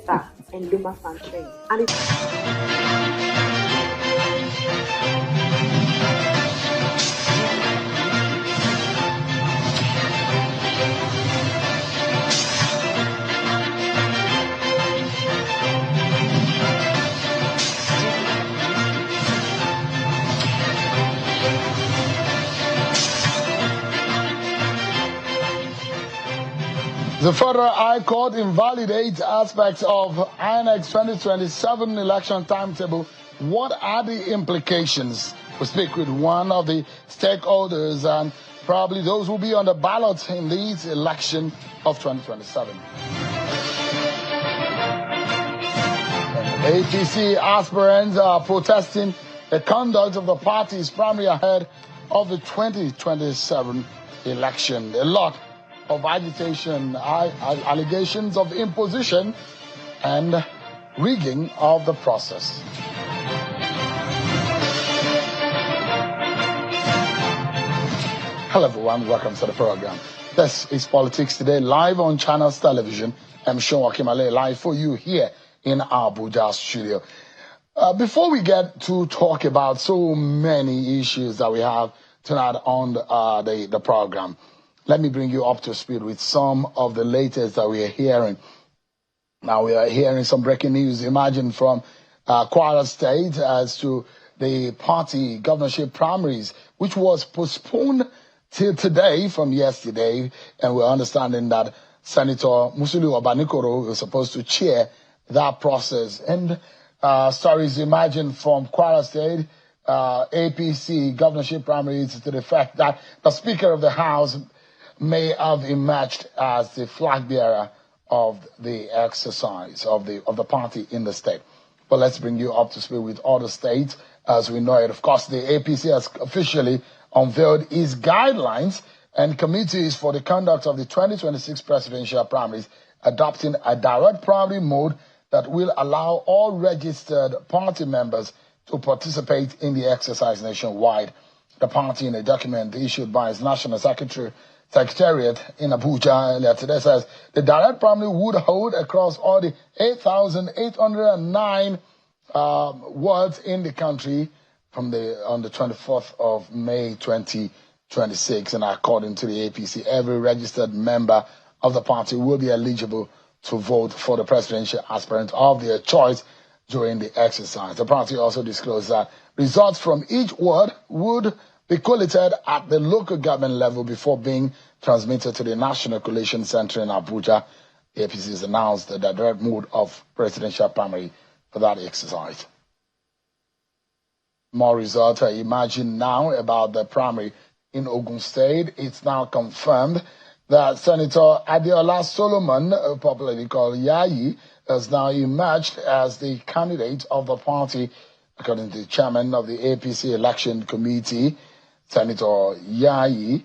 Ota and Luma Fan Train. And The Federal High Court invalidates aspects of INEC's 2027 election timetable. What are the implications? We'll speak with one of the stakeholders and probably those who will be on the ballot in this election of 2027. APC aspirants are protesting the conduct of the party's primary ahead of the 2027 election. A lot of agitation, allegations of imposition and rigging of the process. Hello everyone, welcome to the program. This is Politics Today, live on Channels Television. I'm Sean Wakimale, live for you here in Abuja studio. Before we get to talk about so many issues that we have tonight on the program, let me bring you up to speed with some of the latest that we are hearing. Now we are hearing some breaking news. Imagine from Kwara State as to the party governorship primaries, which was postponed till today from yesterday. And we're understanding that Senator Musulu Obanikoro is supposed to chair that process. And stories imagine from Kwara State, APC governorship primaries to the fact that the Speaker of the House may have emerged as the flag bearer of the exercise of the party in the state. But let's bring you up to speed with other states as we know it. Of course, the APC has officially unveiled its guidelines and committees for the conduct of the 2026 presidential primaries, adopting a direct primary mode that will allow all registered party members to participate in the exercise nationwide. The party, in a document issued by its national Secretariat in Abuja earlier today, says the direct primary would hold across all the 8,809 wards in the country on the 24th of May 2026. And according to the APC, every registered member of the party will be eligible to vote for the presidential aspirant of their choice during the exercise. The party also disclosed that results from each ward would be collated at the local government level before being transmitted to the National Collation Center in Abuja. The APC has announced the direct mode of presidential primary for that exercise. More results are emerging now about the primary in Ogun State. It's now confirmed that Senator Adeola Solomon, popularly called Yayi, has now emerged as the candidate of the party, according to the chairman of the APC election committee. Senator Yayi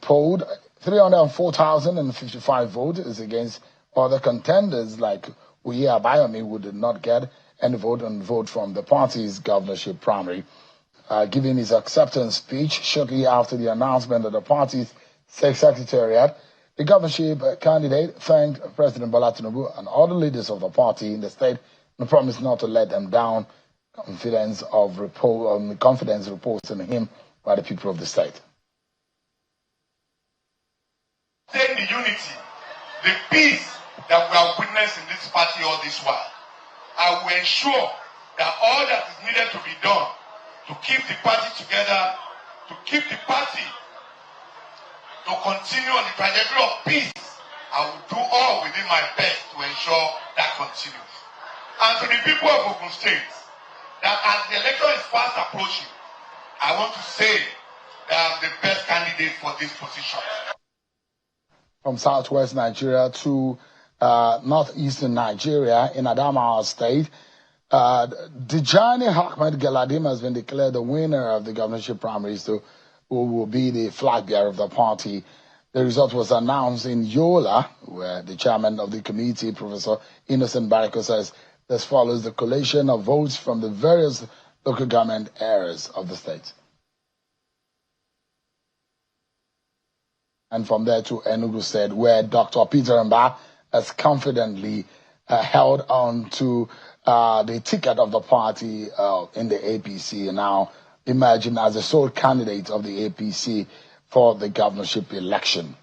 polled 304,055 votes against other contenders like Uye Abayomi, who did not get any vote from the party's governorship primary. Giving his acceptance speech shortly after the announcement of the party's secretariat, the governorship candidate thanked President Bola Tinubu and other leaders of the party in the state and promised not to let them down. Confidence reposed in him by the people of the state. Take the unity, the peace that we have witnessed in this party all this while. I will ensure that all that is needed to be done to keep the party together, to keep the party to continue on the trajectory of peace, I will do all within my best to ensure that continues. And to the people of Ogun State, that as the election is fast approaching, I want to say that I'm the best candidate for this position. From southwest Nigeria to northeastern Nigeria in Adamawa State, Tijani Ahmed Galadim has been declared the winner of the governorship primaries, who will be the flag bearer of the party. The result was announced in Yola, where the chairman of the committee, Professor Innocent Bariko, says this follows the collation of votes from the various local government areas of the state. And from there to Enugu State, where Dr. Peter Mba has confidently held on to the ticket of the party in the APC, and now emerging as the sole candidate of the APC for the governorship election.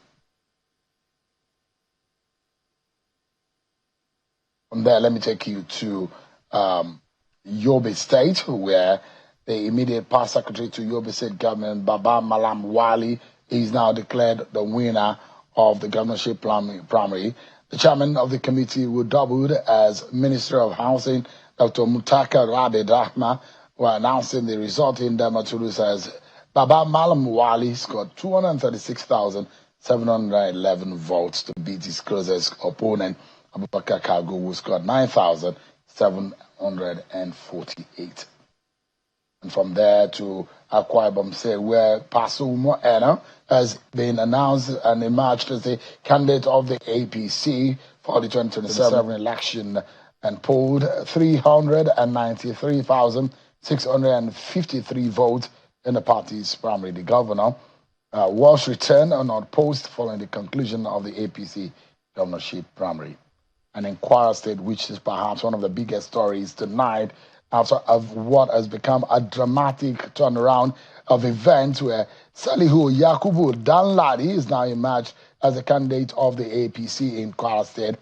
From there, let me take you to Yobe State, where the immediate past secretary to Yobe State government, Baba Malam Wali, is now declared the winner of the governorship primary. The chairman of the committee, who doubled as Minister of Housing, Dr. Mutaka Rabe Rahma, were announcing the result in Damaturu says Baba Malam Wali scored 236,711 votes to beat his closest opponent, Abubakar Kago, who scored 9,748. And from there to Akwa Ibom State, where Paso Umo has been announced and emerged as the candidate of the APC for the 2027 election and polled 393,653 votes in the party's primary. The governor was returned unopposed following the conclusion of the APC governorship primary. And in Kwara State, which is perhaps one of the biggest stories tonight, after of what has become a dramatic turnaround of events where Salihu Yakubu Danladi is now emerged as a candidate of the APC in Kwara State,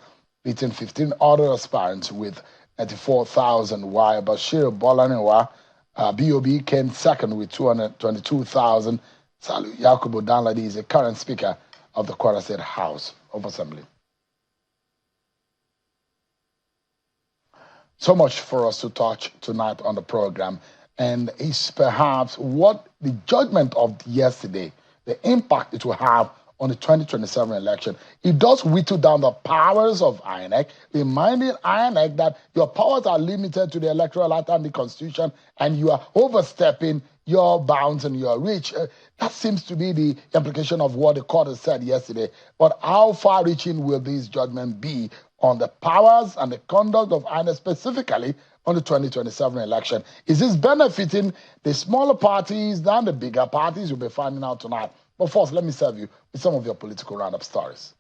beating 15 other aspirants with 94,000, while Bashir Bolanewa, BOB, came second with 222,000. Salihu Yakubu Danladi is the current Speaker of the Kwara State House of Assembly. So much for us to touch tonight on the program, and is perhaps what the judgment of yesterday, the impact it will have on the 2027 election. It does whittle down the powers of INEC, reminding INEC that your powers are limited to the Electoral Act and the Constitution, and you are overstepping your bounds and your reach. That seems to be the implication of what the court has said yesterday. But how far-reaching will this judgment be on the powers and the conduct of INEC, specifically on the 2027 election? Is this benefiting the smaller parties than the bigger parties? You'll be finding out tonight. But first, let me serve you with some of your political roundup stories.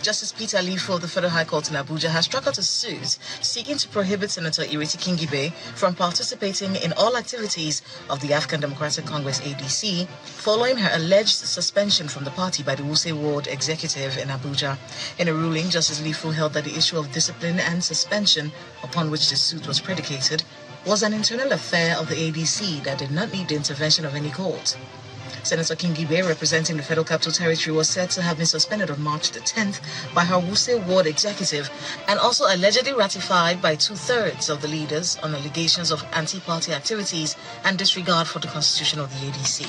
Justice Peter Alifo of the Federal High Court in Abuja has struck out a suit seeking to prohibit Senator Ireti Kingibe from participating in all activities of the African Democratic Congress ADC following her alleged suspension from the party by the Wuse Ward executive in Abuja. In a ruling, Justice Alifo held that the issue of discipline and suspension upon which the suit was predicated was an internal affair of the ADC that did not need the intervention of any court. Senator Kingibe, representing the Federal Capital Territory, was said to have been suspended on March the 10th by her Wuse Ward executive and also allegedly ratified by 2/3 of the leaders on allegations of anti-party activities and disregard for the constitution of the ADC.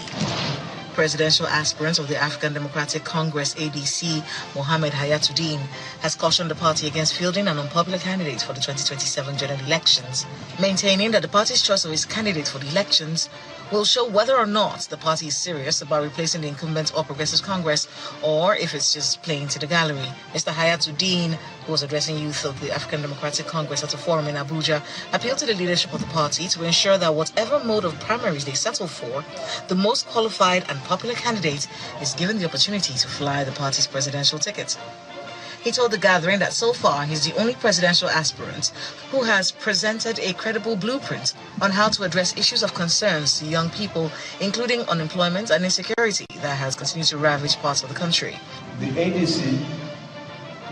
Presidential aspirant of the African Democratic Congress ADC, Mohammed Hayatuddin, has cautioned the party against fielding an unpopular candidate for the 2027 general elections, maintaining that the party's choice of its candidate for the elections will show whether or not the party is serious about replacing the incumbent All Progressives Congress or if it's just playing to the gallery. Mr. Hayatuddin, who was addressing youth of the African Democratic Congress at a forum in Abuja, appealed to the leadership of the party to ensure that whatever mode of primaries they settle for, the most qualified and popular candidate is given the opportunity to fly the party's presidential ticket. He told the gathering that so far he's the only presidential aspirant who has presented a credible blueprint on how to address issues of concerns to young people, including unemployment and insecurity that has continued to ravage parts of the country. The ADC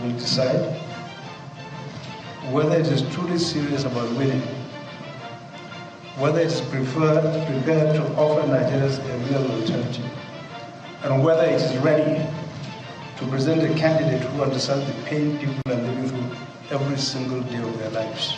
will decide whether it is truly serious about winning, whether it is prepared to offer Nigerians a real alternative, and whether it is ready to present a candidate who understands the pain people are living through every single day of their lives.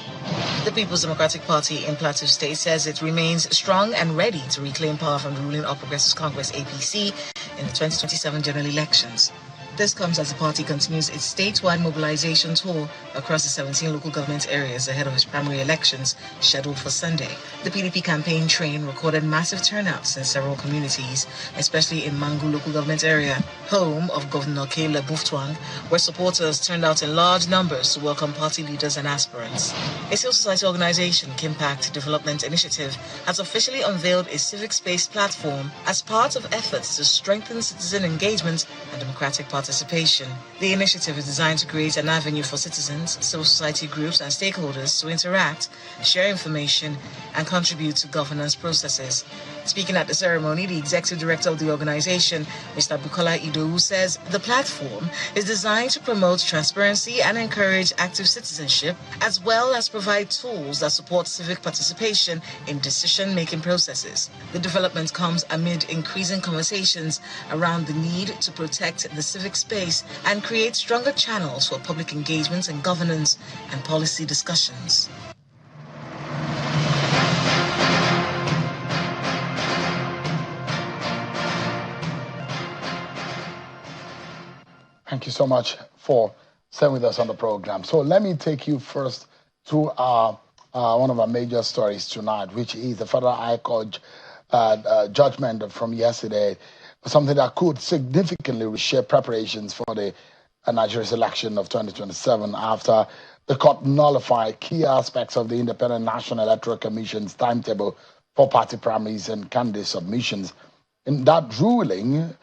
The People's Democratic Party in Plateau State says it remains strong and ready to reclaim power from the ruling All Progressives Congress APC in the 2027 general elections. This comes as the party continues its statewide mobilization tour across the 17 local government areas ahead of its primary elections scheduled for Sunday. The PDP campaign train recorded massive turnouts in several communities, especially in Mangu local government area, home of Governor Kele Buftwang, where supporters turned out in large numbers to welcome party leaders and aspirants. A civil society organization, Kimpact Development Initiative, has officially unveiled a civic space platform as part of efforts to strengthen citizen engagement and democratic participation. The initiative is designed to create an avenue for citizens, civil society groups, and stakeholders to interact, share information, and contribute to governance processes. Speaking at the ceremony, the executive director of the organization, Mr. Bukola Idowu, says the platform is designed to promote transparency and encourage active citizenship, as well as provide tools that support civic participation in decision-making processes. The development comes amid increasing conversations around the need to protect the civic space and create stronger channels for public engagement in governance and policy discussions. Thank you so much for staying with us on the program. So let me take you first to one of our major stories tonight, which is the Federal High Court judgment from yesterday, something that could significantly reshape preparations for the Nigeria's election of 2027 after the court nullified key aspects of the Independent National Electoral Commission's timetable for party primaries and candidate submissions. In that ruling,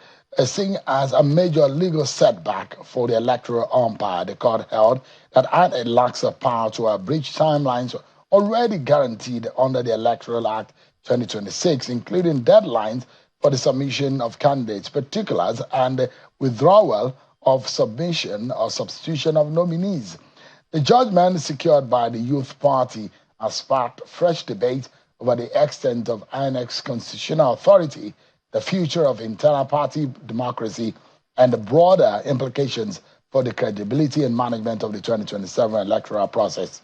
seen as a major legal setback for the electoral umpire, the court held that it lacks the power to abridge timelines already guaranteed under the Electoral Act 2026, including deadlines for the submission of candidates, particulars, and withdrawal of submission or substitution of nominees. The judgment secured by the Youth Party has sparked fresh debate over the extent of INEC's constitutional authority, the future of internal party democracy, and the broader implications for the credibility and management of the 2027 electoral process.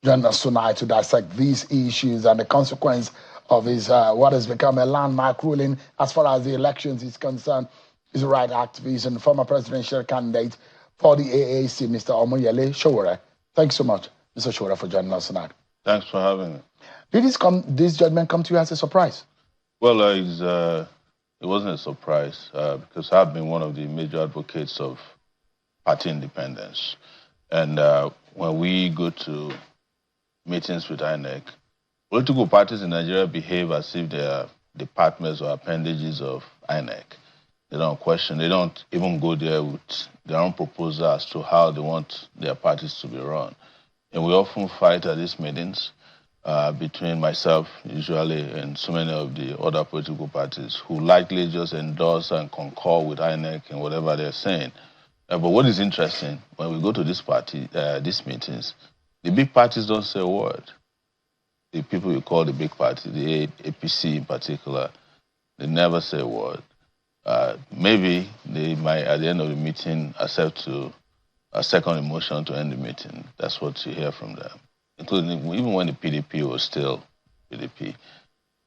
Join us tonight to dissect these issues and the consequence of his what has become a landmark ruling as far as the elections is concerned. He's a right activist and former presidential candidate for the AAC, Mr. Omoyele Sowore. Thanks so much, Mr. Sowore, for joining us tonight. Thanks for having me. Did this judgment come to you as a surprise? Well, it wasn't a surprise because I've been one of the major advocates of party independence. And when we go to meetings with INEC, political parties in Nigeria behave as if they are departments or appendages of INEC. They don't question, they don't even go there with their own proposal as to how they want their parties to be run. And we often fight at these meetings between myself, usually, and so many of the other political parties who likely just endorse and concur with INEC and whatever they're saying. But what is interesting, when we go to these meetings, the big parties don't say a word. The people you call the big party, the APC in particular, they never say a word. Maybe they might, at the end of the meeting, accept a second motion to end the meeting. That's what you hear from them. Including even when the PDP was still PDP,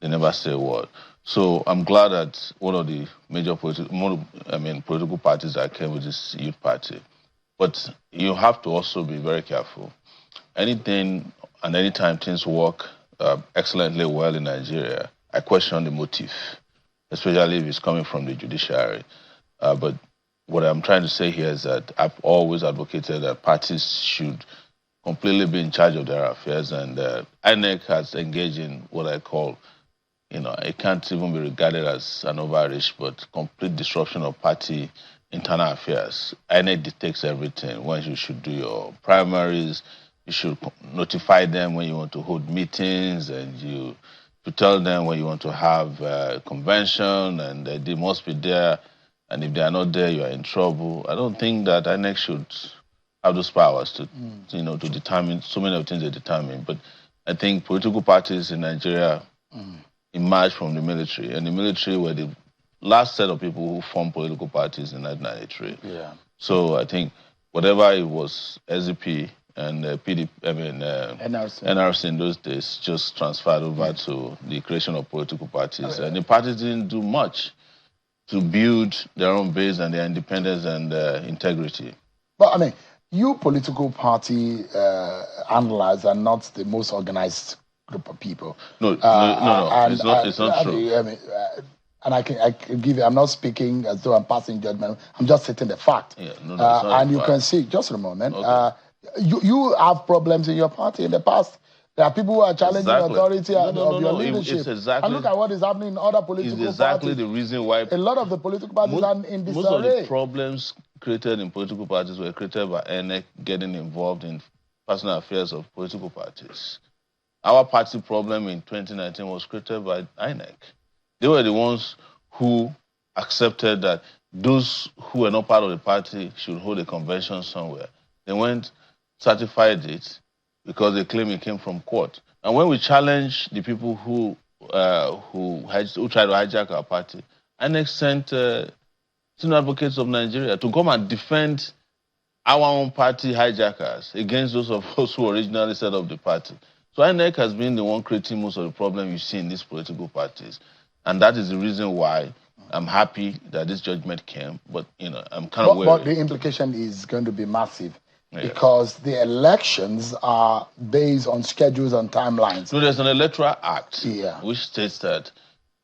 they never say a word. So I'm glad that one of the major political parties that came with this youth party. But you have to also be very careful. Anything and anytime things work excellently well in Nigeria, I question the motive, especially if it's coming from the judiciary. But what I'm trying to say here is that I've always advocated that parties should completely be in charge of their affairs, and INEC has engaged in what I call, it can't even be regarded as an overreach, but complete disruption of party internal affairs. INEC dictates everything. When you should do your primaries, you should notify them when you want to hold meetings, and you tell them when you want to have a convention, and they must be there. And if they are not there, you are in trouble. I don't think that INEC should have those powers to determine so many of the things they determine. But I think political parties in Nigeria emerged from the military, and the military were the last set of people who formed political parties in 1993. Yeah. So I think whatever it was SDP and PDP, NRC. NRC in those days just transferred over to the creation of political parties. And the parties didn't do much to build their own base and their independence and integrity. But I mean, you political party analysts are not the most organized group of people. No, it's not true. And I can give you, I'm not speaking as though I'm passing judgment. I'm just stating the fact. Yeah, it's not and you fact. can see, just a moment, Okay. you have problems in your party in the past. There are people who are challenging authority of your leadership. It's exactly, and look at what is happening in other political parties. It's exactly the reason why a lot of the political parties are in disarray. Most of the problems created in political parties were created by INEC getting involved in personal affairs of political parties. Our party problem in 2019 was created by INEC. They were the ones who accepted that those who were not part of the party should hold a convention somewhere. They went, certified it, because they claim it came from court. And when we challenged the people who tried to hijack our party, INEC sent senior advocates of Nigeria to come and defend our own party hijackers against those of us who originally set up the party. So INEC has been the one creating most of the problem you see in these political parties. And that is the reason why I'm happy that this judgment came. But, I'm kind of worried. But the implication is going to be massive. Yes. Because the elections are based on schedules and timelines. So there's an electoral act which states that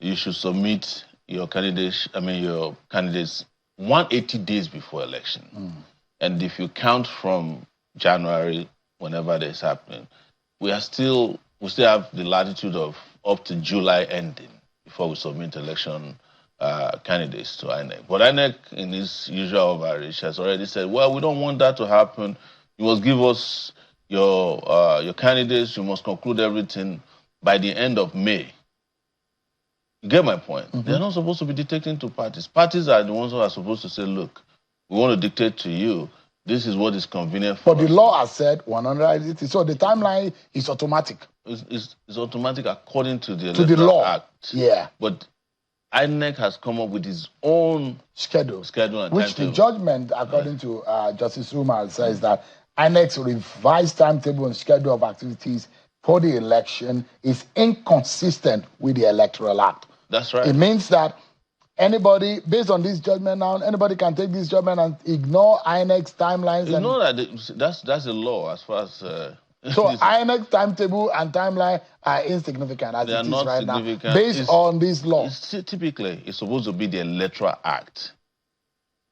you should submit your candidates 180 days before election. And if you count from January, whenever this is happening, we still have the latitude of up to July ending before we submit election candidates to INEC. But INEC, in his usual overreach, has already said, well, we don't want that to happen. You must give us your candidates. You must conclude everything by the end of May. You get my point? They're not supposed to be dictating to parties. Parties are the ones who are supposed to say, look, we want to dictate to you. This is what is convenient for us. But the law has said 180. So the timeline is automatic. It's automatic according to the Electoral Act. Yeah. But INEC has come up with its own schedule and which timetable. The judgment, according to Justice Umar, says that INEC's revised timetable and schedule of activities for the election is inconsistent with the Electoral Act. That's right. It means that anybody, based on this judgment now, anybody can take this judgment and ignore INEC's timelines. You know that that's the law as far as... So INEC timetable and timeline are insignificant as they it is not right significant. Now, based on this law. Typically, it's supposed to be the Electoral Act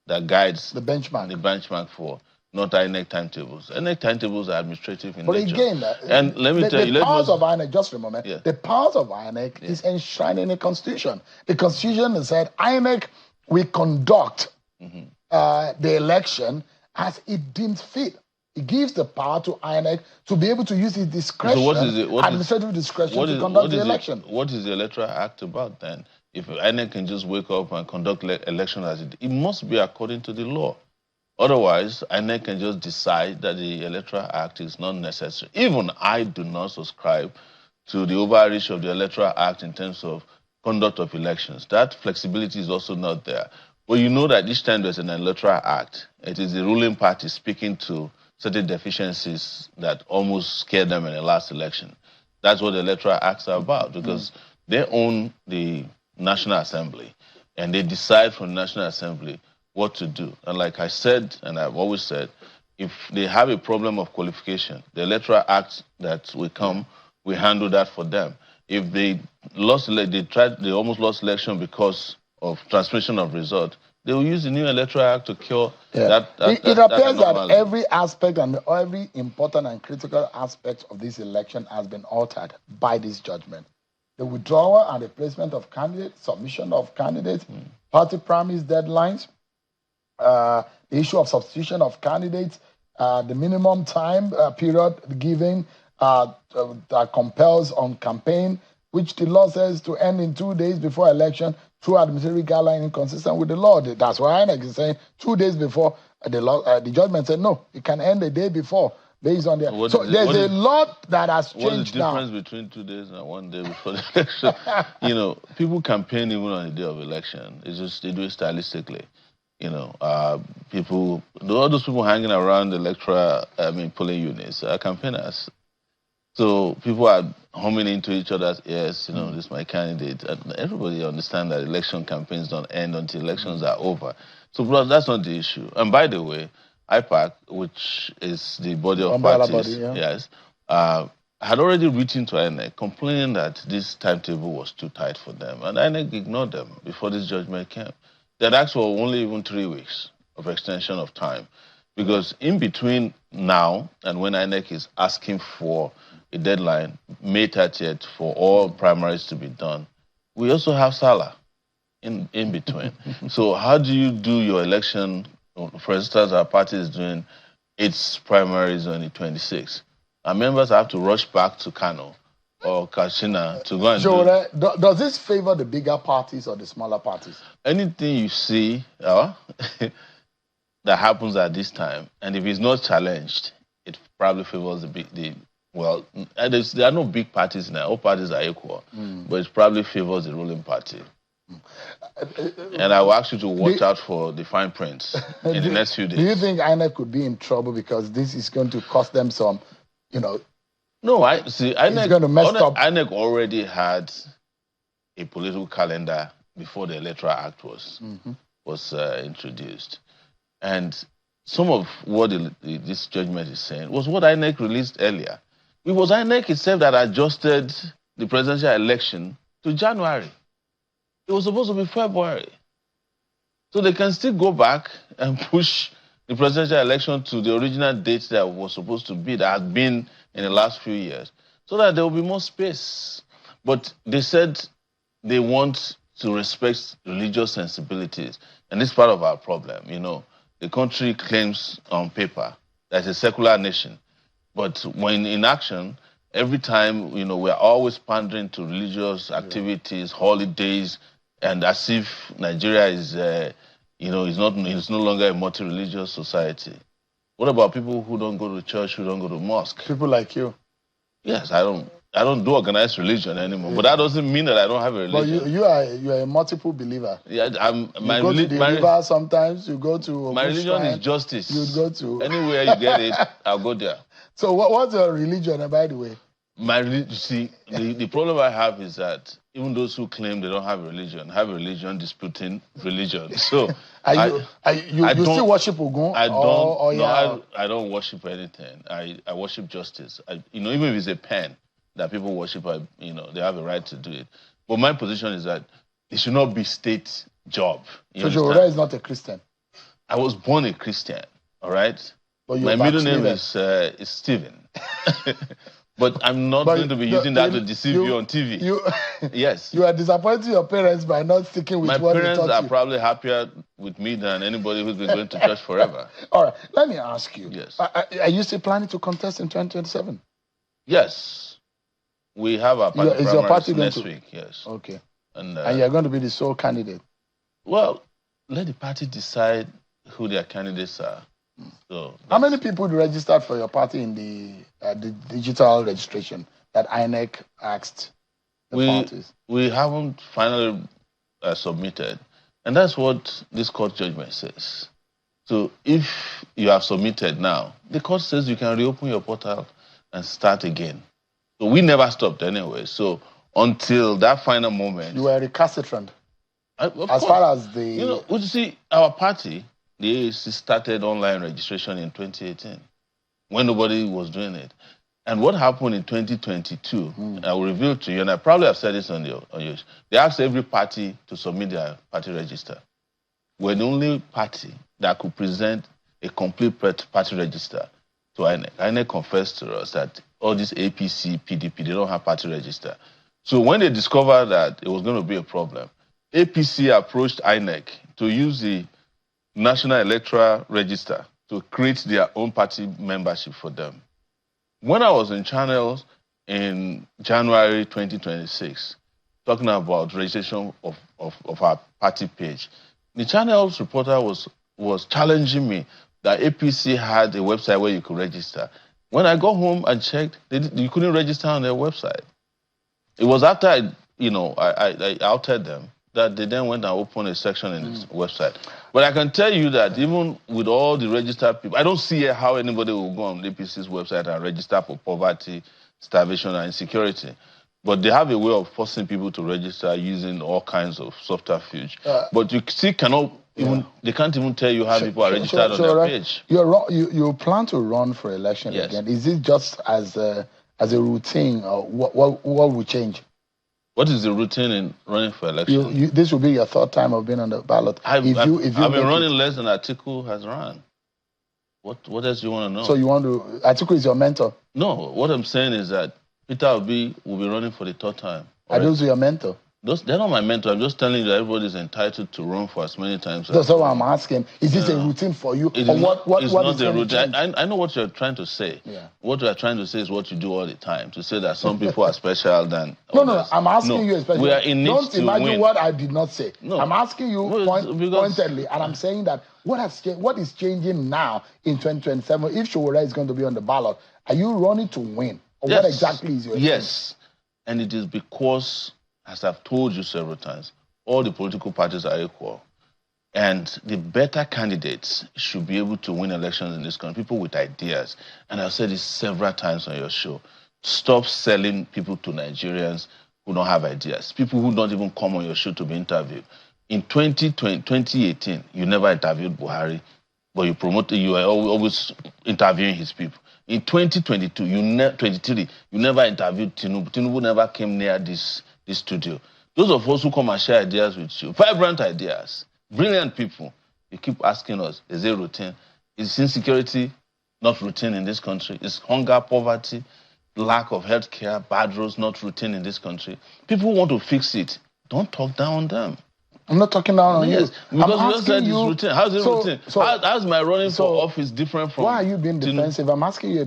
that guides the benchmark for, not INEC timetables. INEC timetables are administrative in nature. But again, and let me tell you, the powers of INEC, just a moment, the powers of INEC is enshrined in the Constitution. The Constitution has said INEC will conduct the election as it deems fit. It gives the power to INEC to be able to use its discretion, administrative discretion, to conduct the election. What is the Electoral Act about then? If INEC can just wake up and conduct election as it must be according to the law. Otherwise, INEC can just decide that the Electoral Act is not necessary. Even I do not subscribe to the overreach of the Electoral Act in terms of conduct of elections. That flexibility is also not there. But you know that each time there's an Electoral Act, it is the ruling party speaking to certain deficiencies that almost scared them in the last election. That's what the Electoral Acts are about, because they own the National Assembly, and they decide from the National Assembly what to do. And like I said, and I've always said, if they have a problem of qualification, the Electoral Act that will come, we handle that for them. If they almost lost election because of transmission of result, they will use the new Electoral Act to cure that. It appears that every aspect and every important and critical aspect of this election has been altered by this judgment. The withdrawal and replacement of candidates, submission of candidates, party primaries deadlines, the issue of substitution of candidates, the minimum time period given that compels on campaign, which the law says to end in 2 days before election through administrative guideline inconsistent with the law. That's why INEC is saying 2 days before the law. The judgment said no, it can end a day before based on the. So there's a lot that has changed now. What is the difference between 2 days and 1 day before the election? People campaign even on the day of election. It's just they do it stylistically. People, all those people hanging around the polling units are campaigners. So people are humming into each other's ears, this is my candidate. And everybody understands that election campaigns don't end until elections are over. So that's not the issue. And by the way, IPAC, which is the body of parties, yes, had already written to INEC complaining that this timetable was too tight for them. And INEC ignored them before this judgment came. They had asked for only even 3 weeks of extension of time. Because in between now and when INEC is asking for a deadline, May 30th, for all primaries to be done, we also have Salah in between. So how do you do your election? For instance, our party is doing its primaries on the 26th. Our members have to rush back to Kano or Katsina to go and does this favor the bigger parties or the smaller parties? Anything you see that happens at this time, and if it's not challenged, it probably favors there are no big parties now. All parties are equal, but it probably favors the ruling party. And I will ask you to watch out for the fine prints in the next few days. Do you think INEC could be in trouble because this is going to cost them some, No, I see. INEC already had a political calendar before the Electoral Act was introduced, and some of what this judgment is saying was what INEC released earlier. It was INEC itself that adjusted the presidential election to January. It was supposed to be February. So they can still go back and push the presidential election to the original date that was supposed to be, that had been in the last few years, so that there will be more space. But they said they want to respect religious sensibilities. And this is part of our problem. The country claims on paper that it's a secular nation. But when in action, every time, we're always pandering to religious activities, holidays, and as if Nigeria is, is no longer a multi-religious society. What about people who don't go to church, who don't go to mosque? People like you. Yes, I don't do organized religion anymore, but that doesn't mean that I don't have a religion. But you are a multiple believer. Yeah, you go to the river sometimes. You go to my religion is justice. You go to anywhere you get it, I'll go there. So what's your religion, by the way? The problem I have is that even those who claim they don't have a religion disputing religion. So you still worship Ogun? I don't worship anything. I worship justice. Even if it's a pen that people worship, they have a right to do it. But my position is that it should not be state job. So Sowore is not a Christian? I was born a Christian, all right? My middle name is Stephen. But I'm not going to be using that to deceive you on TV. Yes. You are disappointing your parents by not sticking with what they taught you. My parents are probably happier with me than anybody who's been going to church forever. All right. Let me ask you. Yes. Are you still planning to contest in 2027? Yes. We have our party primaries next week. Yes. Okay. And you're going to be the sole candidate? Well, let the party decide who their candidates are. So how many people registered for your party in the digital registration that INEC asked the parties? We haven't finally submitted, and that's what this court judgment says. So if you have submitted now, the court says you can reopen your portal and start again. So we never stopped anyway. So until that final moment, you were recalcitrant. As far as the you see, our party, the AAC, started online registration in 2018 when nobody was doing it. And what happened in 2022, I will reveal to you, and I probably have said this on yours. They asked every party to submit their party register. We're the only party that could present a complete party register to INEC. INEC confessed to us that all these APC, PDP, they don't have party register. So when they discovered that it was going to be a problem, APC approached INEC to use the National Electoral Register to create their own party membership for them. When I was in Channels in January 2026, talking about registration of our party page, the Channels reporter was challenging me that APC had a website where you could register. When I got home and checked, you couldn't register on their website. It was after I outed them that they then went and opened a section in this website. But I can tell you that even with all the registered people, I don't see how anybody will go on the APC's website and register for poverty, starvation, and insecurity. But they have a way of forcing people to register using all kinds of subterfuge. But you still cannot even, they can't even tell you how people are registered on their page. You plan to run for election again. Is it just as a routine, or what will change? What is the routine in running for election? This will be your third time of being on the ballot. I've been running less than Atiku has run. What else do you want to know? So you want to... Atiku is your mentor? No, what I'm saying is that Peter Obi will be running for the third time. Are those your mentor? They're not my mentor. I'm just telling you that everybody is entitled to run for as many times as... That's what I'm asking. Is this a routine for you? It's not a routine. I know what you're trying to say. Yeah. What you're trying to say is what you do all the time, to say that some people are special than others. No, I'm asking you especially. We are in need Don't to imagine win. what I did not say. No. I'm asking you pointedly, and I'm saying that what is changing now in 2027 if Sowore is going to be on the ballot? Are you running to win? Or what exactly is your Yes. And it is because, as I've told you several times, all the political parties are equal. And the better candidates should be able to win elections in this country, people with ideas. And I've said this several times on your show. Stop selling people to Nigerians who don't have ideas, people who don't even come on your show to be interviewed. In 2018, you never interviewed Buhari, but you were always interviewing his people. In 2022, 23, you never interviewed Tinubu. Tinubu never came near this studio. Those of us who come and share ideas with you, vibrant ideas, brilliant people, you keep asking us, is it routine? Is insecurity not routine in this country? Is hunger, poverty, lack of health care, bad roads not routine in this country? People want to fix it. Don't talk down on them. I'm not talking down on you. Because you just said it's routine. How's it routine? How's my running for office different from... Why are you being defensive? I'm asking you a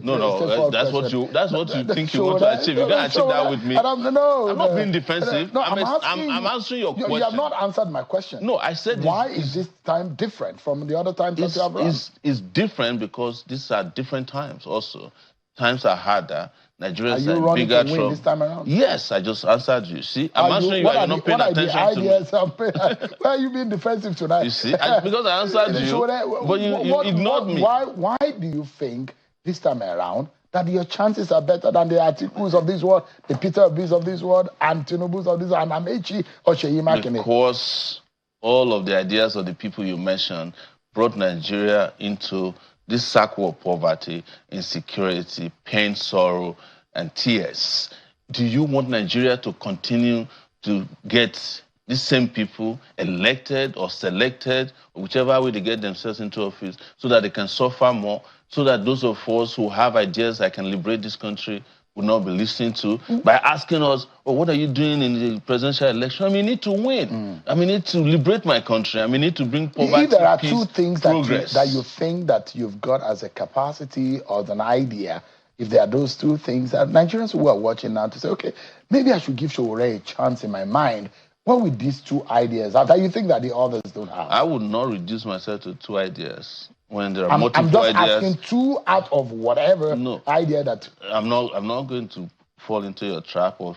that's what you think you want to achieve. You can't achieve that with me. I'm not being defensive. I'm answering your question. You have not answered my question. No, I said... Why is this time different from the other times that you have run? It's different because these are different times also. Times are harder. Nigerians are in bigger trouble. This time around? Yes, I just answered you. See, I'm answering you and you're not paying attention to me. Why are you being defensive tonight? You see, because I answered you, but you ignored me. Why do you think this time around that your chances are better than the Atikus of this world, the Peter Obis of this world, and Tinubus of this world, and Amechi or Seyi Makinde? Because all of the ideas of the people you mentioned brought Nigeria into this cycle of poverty, insecurity, pain, sorrow, and tears. Do you want Nigeria to continue to get these same people elected or selected, or whichever way they get themselves into office, so that they can suffer more, so that those of us who have ideas that can liberate this country will not be listened to by asking us, oh, what are you doing in the presidential election? I mean, need to win. I mean, need to liberate my country. I mean, need to bring poverty, if there are peace, two things progress. that you think that you've got as a capacity or an idea, if there are those two things that Nigerians who are watching now to say, okay, maybe I should give Sowore a chance in my mind, what would these two ideas have that you think that the others don't have? I would not reduce myself to two ideas. When there are multiple ideas, I'm just asking two out of whatever idea that... I'm not going to fall into your trap of,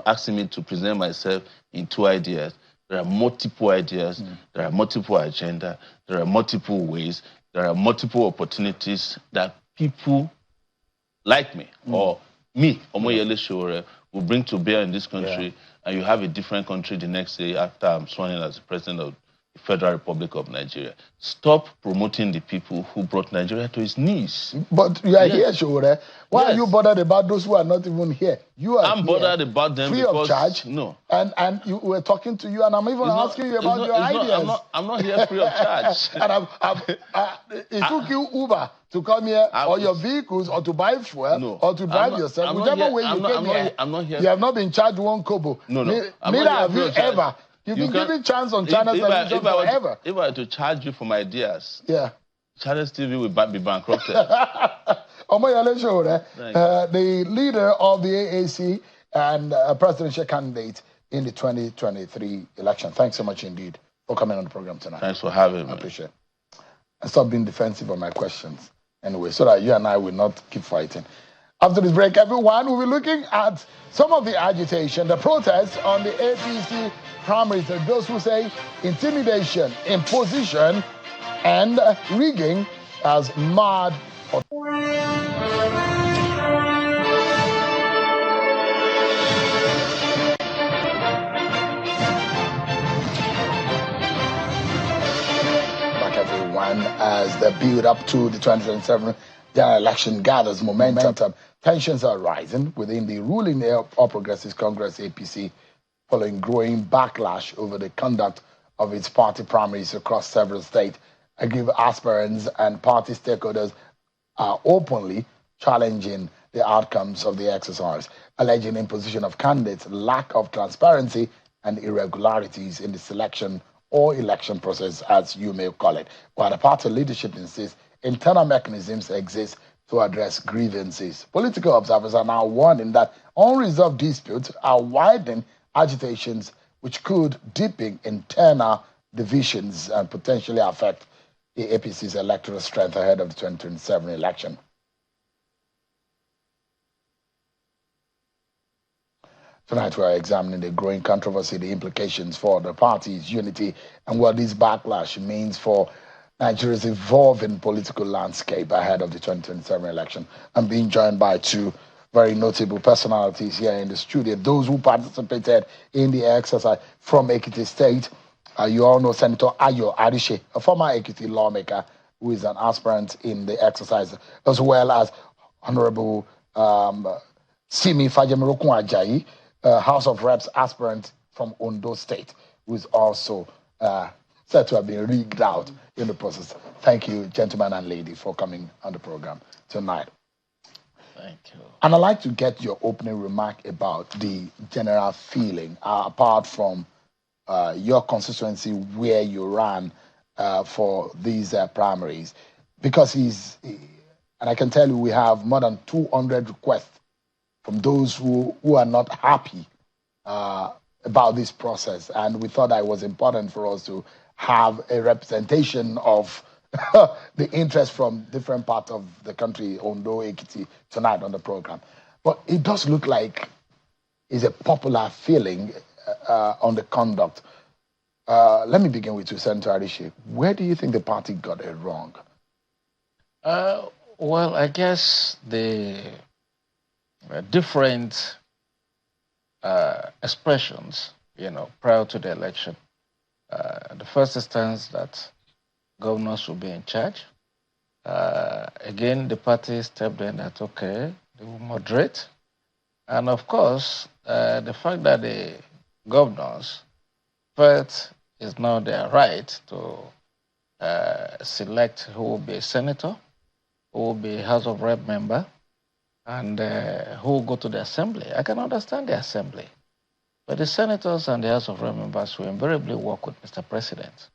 asking me to present myself in two ideas. There are multiple ideas, there are multiple agendas, there are multiple ways, there are multiple opportunities that people like me, or me, Omoyele Sowore, will bring to bear in this country, and you have a different country the next day after I'm sworn in as the president of the Federal Republic of Nigeria. Stop promoting the people who brought Nigeria to its knees. But you are here, Sowore. Why are you bothered about those who are not even here? I'm bothered about them free because... of charge. No. And you were talking to you, and I'm even asking you about your ideas. I'm not here free of charge. And it took you Uber to come here, or your vehicles, or to buy fuel, or to drive yourself. Whichever way you came here, I'm not here. You have not been charged one kobo. Neither have you ever. You've been given chance on Channel Television forever. If I were to charge you for my ideas, Channel TV will be bankrupted. Omoyele Sowore, the leader of the AAC and presidential candidate in the 2023 election. Thanks so much indeed for coming on the program tonight. Thanks for having me. I appreciate it. And stop being defensive on my questions anyway, so that you and I will not keep fighting. After this break, everyone, we'll be looking at some of the agitation, the protests on the APC primaries, those who say intimidation, imposition, and rigging as mad. Back, everyone, as the build up to the 2027 general election gathers momentum. Tensions are rising within the ruling All Progressives Congress APC following growing backlash over the conduct of its party primaries across several states. I give aspirants and party stakeholders are openly challenging the outcomes of the exercise, alleging imposition of candidates, lack of transparency, and irregularities in the selection or election process, as you may call it. While the party leadership insists internal mechanisms exist to address grievances. Political observers are now warning that unresolved disputes are widening agitations which could deepen internal divisions and potentially affect the APC's electoral strength ahead of the 2027 election. Tonight we are examining the growing controversy, the implications for the party's unity, and what this backlash means for Nigeria's evolving political landscape ahead of the 2027 election. I'm being joined by two very notable personalities here in the studio. Those who participated in the exercise from Ekiti State. You all know Senator Ayo Arishe, a former Ekiti lawmaker who is an aspirant in the exercise, as well as Honorable Simi Fajemirokun Ajayi, House of Reps aspirant from Ondo State, who is also said to have been rigged out in the process. Thank you, gentlemen and lady, for coming on the program tonight. Thank you. And I'd like to get your opening remark about the general feeling, apart from your constituency where you ran for these primaries, because and I can tell you we have more than 200 requests from those who are not happy about this process, and we thought that it was important for us to have a representation of the interest from different parts of the country, Ondo, Ekiti, tonight on the program. But it does look like it's a popular feeling on the conduct. Let me begin with you, Senator Arishe. Where do you think the party got it wrong? Well, I guess the different expressions, prior to the election. The first instance that governors will be in charge. Again, the party stepped in that, okay, they will moderate. And of course, the fact that the governors felt it's now their right to select who will be a senator, who will be a House of Rep member, and who will go to the assembly. I can understand the assembly. But the senators and the House of Rep members will invariably work with Mr. President.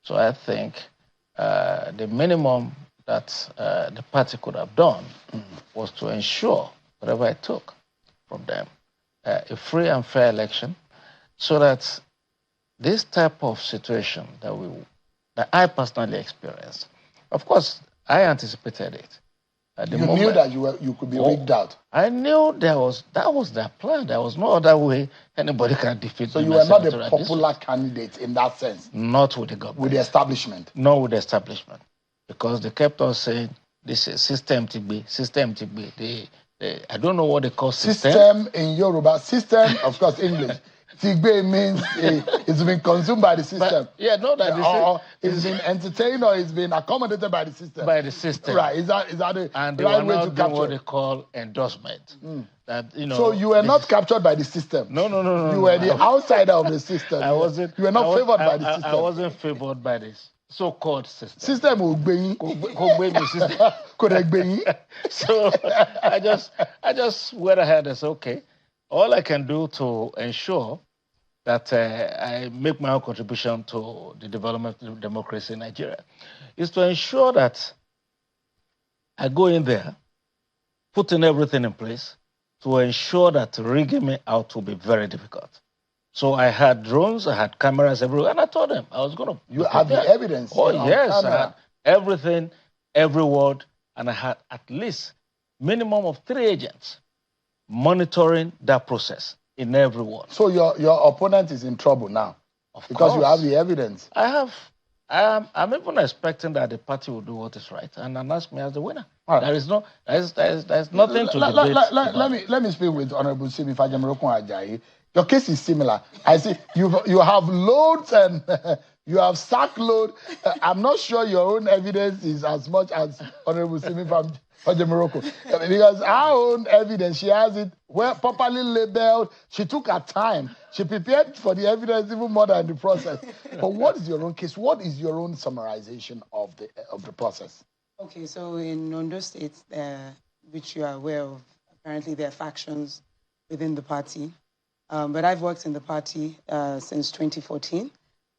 So I think the minimum that the party could have done was to ensure, whatever it took from them, a free and fair election, so that this type of situation that I personally experienced, of course, I anticipated it. You knew that you could be rigged out. I knew that was their plan. There was no other way anybody can defeat. So you were not a popular candidate in that sense. Not with the government. With the establishment. No, with the establishment, because they kept on saying this is system TB. I don't know what they call system. System in Yoruba. System, of course, English. Tigbe means it's been consumed by the system. Or it's been entertained or it's been accommodated by the system. By the system. Right. Is that the and they right were way not to doing capture what they call endorsement. So you were not captured by the system. No. You were the outsider of the system. I wasn't. You were not favored by the system. I wasn't favored by this so-called system. System will be So I just went ahead and said, okay, all I can do to ensure that I make my own contribution to the development of democracy in Nigeria is to ensure that I go in there, putting everything in place to ensure that rigging me out will be very difficult. So I had drones, I had cameras everywhere, and I told them I was going to. You had the evidence. Oh, yes. I had everything, every word, and I had at least minimum of 3 agents monitoring that process in every ward. So your opponent is in trouble now, because you have the evidence. I'm even expecting that the party will do what is right and announce me as the winner. Right. There's nothing to debate. Let me speak with Honorable Simi Fajamirokun Ajayi. Your case is similar. I see you have loads and you have sack load. I'm not sure your own evidence is as much as Honorable Simi Fajamirokun, because our own evidence, she has it well properly labeled. She took her time. She prepared for the evidence even more than the process. But what is your own case? What is your own summarization of the process? Okay, so in Ondo State, which you are aware of, apparently there are factions within the party. But I've worked in the party since 2014.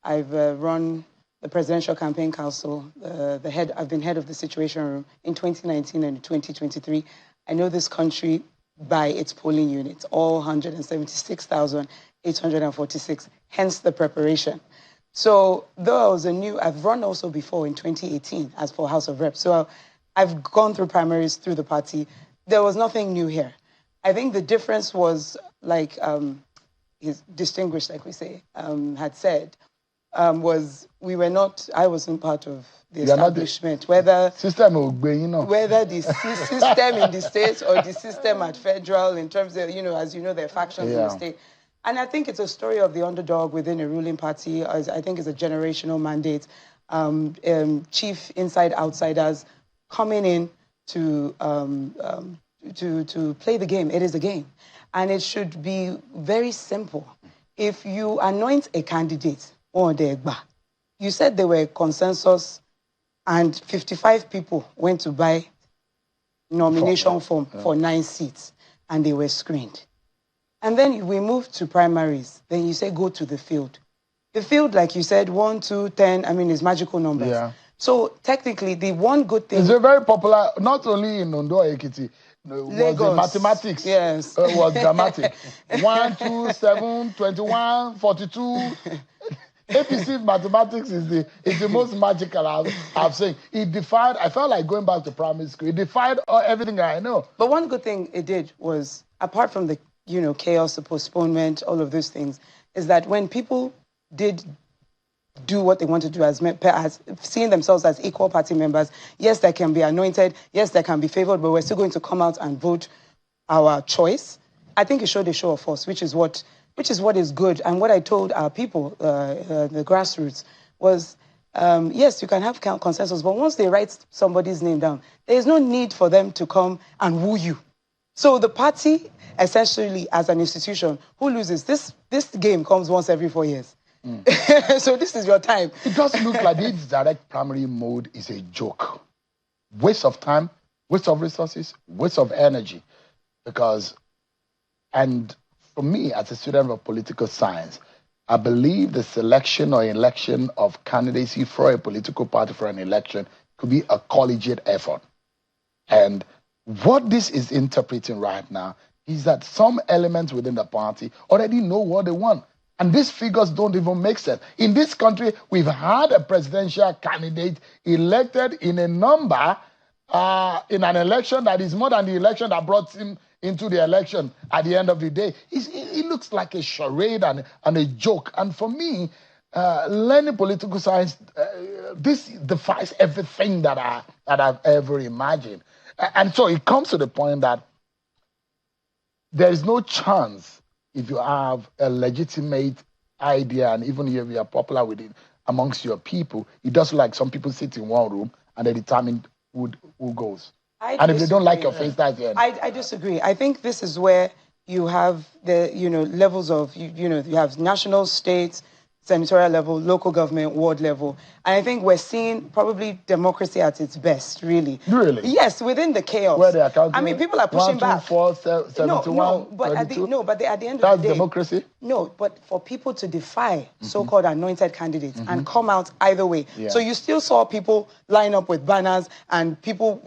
I've run the Presidential Campaign Council. I've been head of the Situation Room in 2019 and 2023. I know this country by its polling units, all 176,846, hence the preparation. So though I've run also before in 2018 as for House of Reps. So I've gone through primaries through the party. There was nothing new here. I think the difference was, like his distinguished, like we say, had said, was I wasn't part of the establishment, whether the system in the state or the system at federal, in terms of, as you know, there are factions in the state. And I think it's a story of the underdog within a ruling party. I think it's a generational mandate. Chief inside outsiders coming in to play the game. It is a game. And it should be very simple. If you anoint a candidate, you said there were consensus and 55 people went to buy nomination form for 9 seats and they were screened. And then we moved to primaries. Then you say go to the field. The field, like you said, 1, 2, 10, is magical numbers. Yeah. So technically, the one good thing... It's very popular, not only in Ondo Ekiti, was mathematics. Yes. Was dramatic. 1, 2, 7, 21, 42. APC mathematics is the most magical I've seen. It defied, I felt like going back to primary school. It defied everything I know. But one good thing it did was, apart from the chaos, the postponement, all of those things, is that when people did do what they want to do as seeing themselves as equal party members, yes, they can be anointed, yes, they can be favored, but we're still going to come out and vote our choice. I think it showed a show of force, which is what is good. And what I told our people, the grassroots, was, yes, you can have consensus, but once they write somebody's name down, there is no need for them to come and woo you. So the party, essentially, as an institution, who loses? This game comes once every 4 years. So this is your time. It does look like this direct primary mode is a joke. Waste of time, waste of resources, waste of energy. And for me, as a student of political science, I believe the selection or election of candidacy for a political party for an election could be a collegiate effort. And what this is interpreting right now is that some elements within the party already know what they want. And these figures don't even make sense. In this country, we've had a presidential candidate elected in a number, in an election that is more than the election that brought him into the election at the end of the day. It looks like a charade and a joke. And for me, learning political science, this defies everything that I've ever imagined. And so it comes to the point that there is no chance, if you have a legitimate idea and even if you are popular with it amongst your people, it does look like some people sit in one room and they determine who goes. And if they don't like your face, that's the end. I disagree. I think this is where you have the levels of you have national, state, senatorial level, local government, ward level. And I think we're seeing probably democracy at its best, really. Really? Yes, within the chaos. Where they are counting, people are pushing 1, 2, 4, 71, but at the end of the day... That's democracy? No, but for people to defy so-called anointed candidates and come out either way. Yeah. So you still saw people line up with banners and people,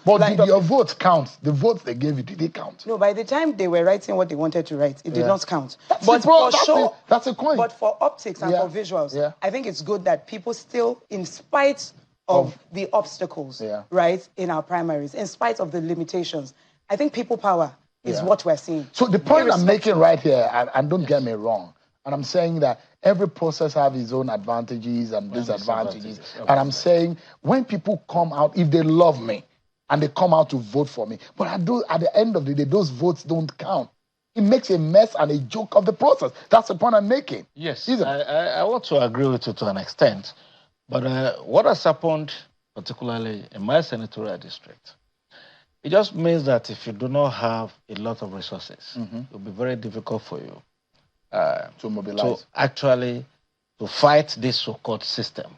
But did your votes count? The votes they gave you, did they count? No, by the time they were writing what they wanted to write, it did not count. That's a coin. But for optics and for visuals, I think it's good that people still, in spite of the obstacles, right, in our primaries, in spite of the limitations. I think people power is what we're seeing. So the point I'm making right here, and don't get me wrong, and I'm saying that every process has its own advantages and disadvantages. And I'm saying when people come out, if they love me, and they come out to vote for me, but at the end of the day, those votes don't count. It makes a mess and a joke of the process. That's the point I'm making. Yes, I want to agree with you to an extent. But what has happened, particularly in my senatorial district, it just means that if you do not have a lot of resources, it will be very difficult for you to mobilize. To fight this so-called system,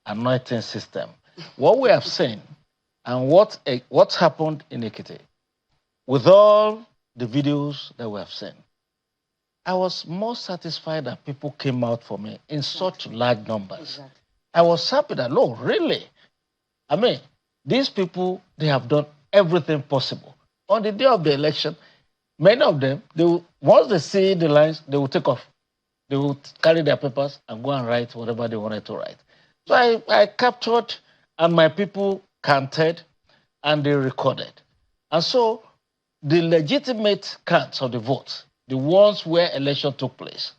anointing system. What we have seen and what's happened in Ekiti, with all the videos that we have seen, I was more satisfied that people came out for me in such large numbers. Exactly. I was happy that, no, really. I mean, these people, they have done everything possible. On the day of the election, many of them, once they see the lines, they will take off. They will carry their papers and go and write whatever they wanted to write. So I captured, and my people counted, and they recorded. And so the legitimate counts of the votes, the ones where election took place,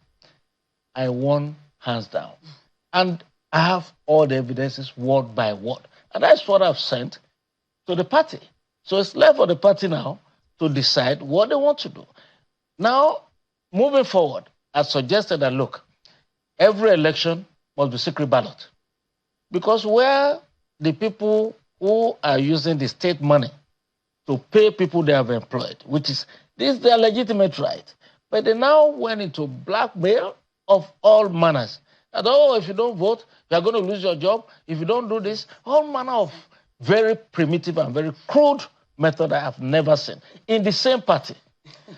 I won hands down. And I have all the evidences word by word. And that's what I've sent to the party. So it's left for the party now to decide what they want to do. Now, moving forward, I suggested that, look, every election must be secret ballot. Because where the people who are using the state money to pay people they have employed, this is their legitimate right. But they now went into blackmail of all manners. That, if you don't vote, you are going to lose your job. If you don't do this, all manner of very primitive and very crude method I have never seen in the same party.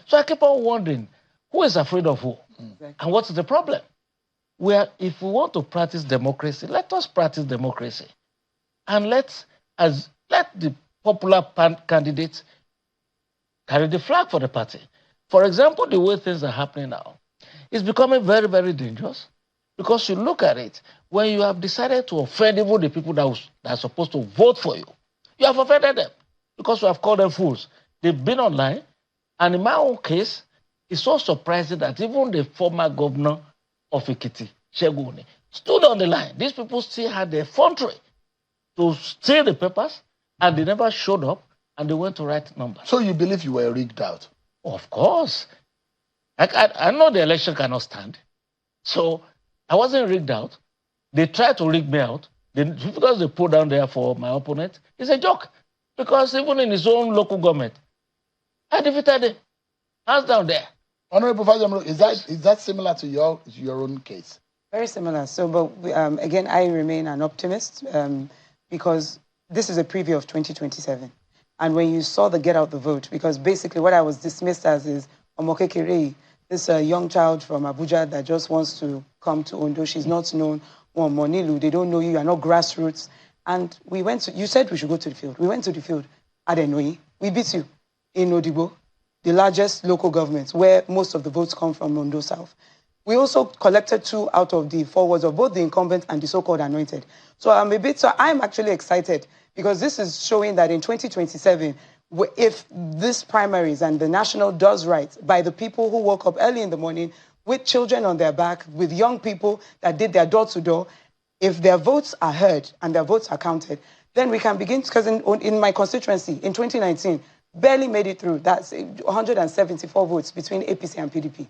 So I keep on wondering, who is afraid of who? Exactly. And what's the problem? If we want to practice democracy, let us practice democracy. And let the popular candidates carry the flag for the party. For example, the way things are happening now, it's becoming very, very dangerous. Because you look at it, when you have decided to offend even the people that are supposed to vote for you, you have offended them because you have called them fools. They've been online, and in my own case, it's so surprising that even the former governor of Ekiti, Sheguni, stood on the line. These people still had the effrontery to steal the papers, and they never showed up, and they went to write numbers. So you believe you were rigged out? Of course. I know the election cannot stand. So I wasn't rigged out. They tried to rig me out. Because they put down there for my opponent, it's a joke. Because even in his own local government, I defeated him. Hands down there. Honorable Fajamro, is that similar to your own case? Very similar. So, but again, I remain an optimist because this is a preview of 2027. And when you saw the get out the vote, because basically what I was dismissed as is Omokekere, this young child from Abuja that just wants to come to Ondo. She's not known. Monilu, they don't know you. You are not grassroots. And we went to, you said we should go to the field. We went to the field at Enoyi. We beat you in Odigbo, the largest local government where most of the votes come from Ondo South. We also collected 2 out of the 4 wards of both the incumbent and the so-called anointed. So I'm actually excited because this is showing that in 2027, if this primaries and the national does right by the people who woke up early in the morning with children on their back, with young people that did their door-to-door, if their votes are heard and their votes are counted, then we can begin, because in my constituency, in 2019, barely made it through. That's 174 votes between APC and PDP.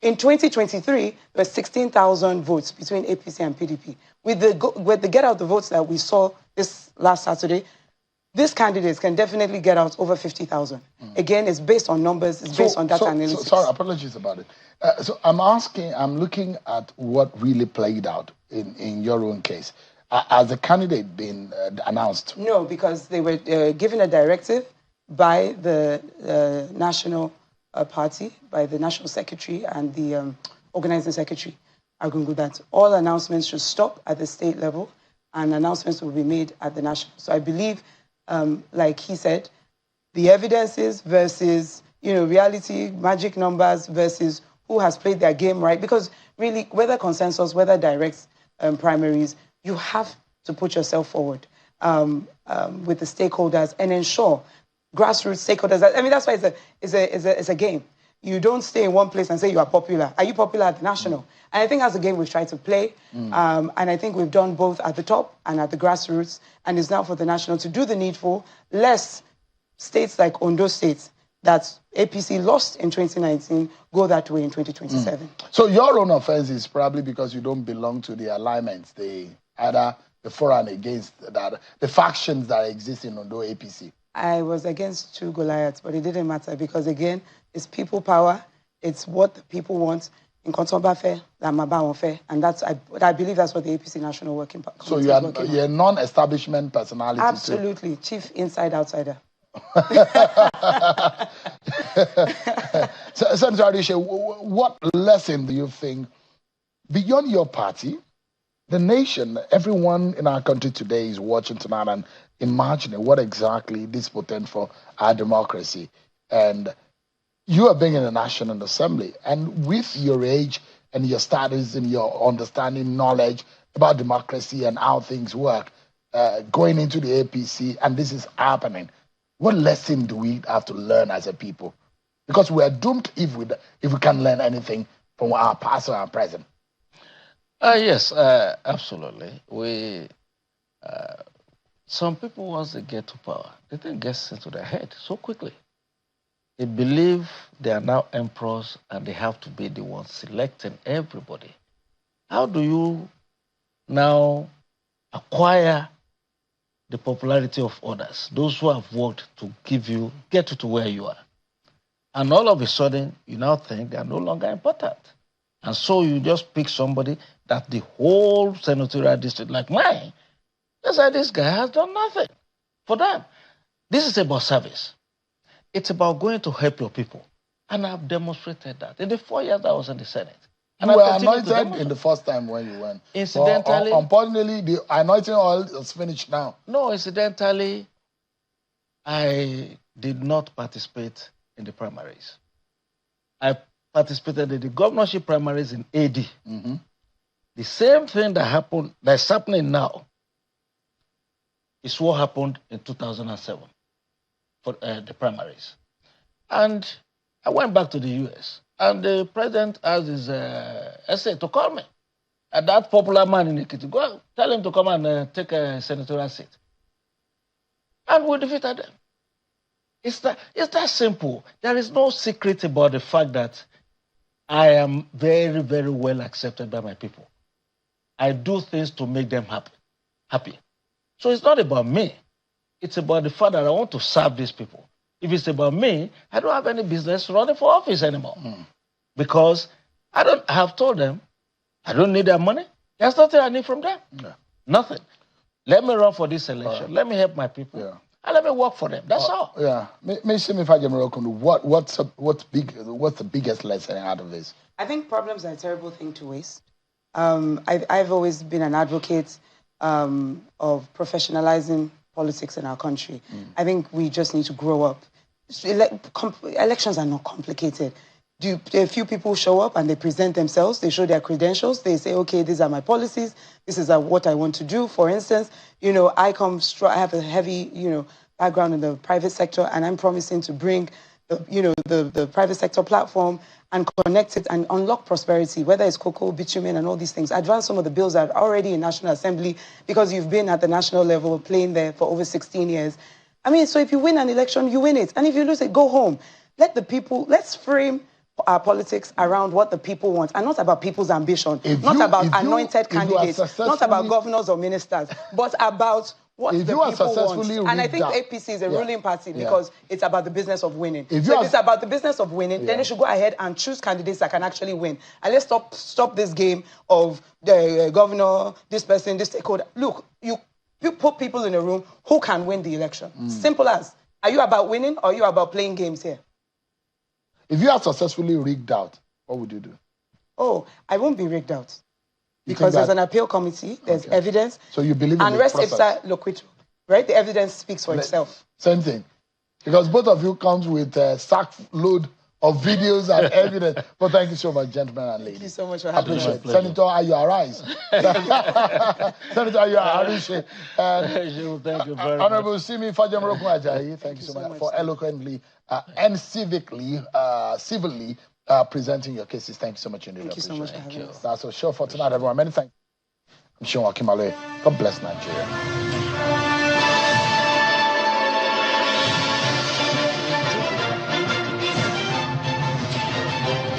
In 2023, there were 16,000 votes between APC and PDP. With the get out the votes that we saw this last Saturday, these candidates can definitely get out over 50,000. Again, it's based on numbers, it's based on data analytics. Sorry, apologies about it. So I'm looking at what really played out in your own case. Has the candidate been announced? No, because they were given a directive by the national party, by the national secretary and the organizing secretary, Agungu, that all announcements should stop at the state level and announcements will be made at the national. So I believe, like he said, the evidences versus, reality, magic numbers versus who has played their game right. Because really, whether consensus, whether direct primaries, you have to put yourself forward with the stakeholders and ensure grassroots stakeholders. I mean, that's why it's a game. You don't stay in one place and say you are popular. Are you popular at the national? And I think that's a game we've tried to play. And I think we've done both at the top and at the grassroots. And it's now for the national to do the needful, lest states like Ondo State that APC lost in 2019 go that way in 2027. So your own offense is probably because you don't belong to the alignments, either the for and against that, the factions that exist in Ondo APC. I was against two Goliaths, but it didn't matter because, again, it's people power. It's what the people want. In Kontomba fair, and that's I believe that's what the APC National Working Party. So you're a non-establishment personality. Absolutely, too. Chief inside outsider. Senator Adishe, what lesson do you think, beyond your party, the nation, everyone in our country today is watching tonight and imagining what exactly this portends for our democracy? And you are being in the National Assembly, and with your age and your studies and your understanding, knowledge about democracy and how things work, going into the APC, and this is happening, what lesson do we have to learn as a people? Because we are doomed if we can't learn anything from our past or our present. Yes, absolutely. Some people, once they get to power, they think gets into their head so quickly. They believe they are now emperors and they have to be the ones selecting everybody. How do you now acquire the popularity of others, those who have worked to get you to where you are? And all of a sudden, you now think they are no longer important. And so you just pick somebody that the whole senatorial district, like mine, they say this guy has done nothing for them. This is about service. It's about going to help your people. And I've demonstrated that. In the 4 years I was in the Senate. And you were anointed in the first time when you went. Incidentally. Unfortunately, the anointing oil is finished now. No, incidentally, I did not participate in the primaries. I participated in the governorship primaries in AD. Mm-hmm. The same thing that's happening now is what happened in 2007 for the primaries. And I went back to the US, and the president asked his essay to call me. And that popular man in Ekiti, go tell him to come and take a senatorial seat. And we defeated them. It's that simple. There is no secret about the fact that I am very, very well accepted by my people. I do things to make them happy. So it's not about me. It's about the fact that I want to serve these people. If it's about me, I don't have any business running for office anymore. Because I have told them, I don't need their money. There's nothing I need from them. Yeah. Nothing. Let me run for this election. Let me help my people. Yeah. And let me work for them. That's all. Yeah. What's the biggest lesson out of this? I think problems are a terrible thing to waste. I've always been an advocate of professionalizing politics in our country. I think we just need to grow up. Elections are not complicated. A few people show up and they present themselves, they show their credentials, they say, okay, these are my policies, this is what I want to do. For instance, I have a heavy, background in the private sector, and I'm promising to bring the private sector platform and connect it and unlock prosperity, whether it's cocoa, bitumen, and all these things. Advance some of the bills that are already in National Assembly because you've been at the national level playing there for over 16 years. I mean, so if you win an election, you win it. And if you lose it, go home. Let's frame our politics around what the people want and not about people's ambition, not about anointed candidates, not about governors or ministers, but about what the people want. And I think APC is a ruling party because it's about the business of winning. If it's about the business of winning, then they should go ahead and choose candidates that can actually win. And let's stop this game of the governor, this person, this stakeholder. Look, you put people in a room who can win the election. Simple as. Are you about winning or are you about playing games here? If you are successfully rigged out, what would you do? Oh, I won't be rigged out. Because there's an appeal committee, there's evidence. So you believe in the process? And res ipsa loquitur, right? The evidence speaks for itself. Same thing. Because both of you comes with a sack load of videos and evidence. But thank you so much, gentlemen and ladies. Thank you so much for having me. Appreciate it. Senator, are you arise? Senator, are you arise? Thank you very much. Honorable Simi Fajamroku Ajayi, thank you so much for eloquently and civilly presenting your cases. Thank you so much indeed. Thank you so much for having us. That's our show for tonight, everyone. Many thanks. I'm Sean Akimale. God bless Nigeria.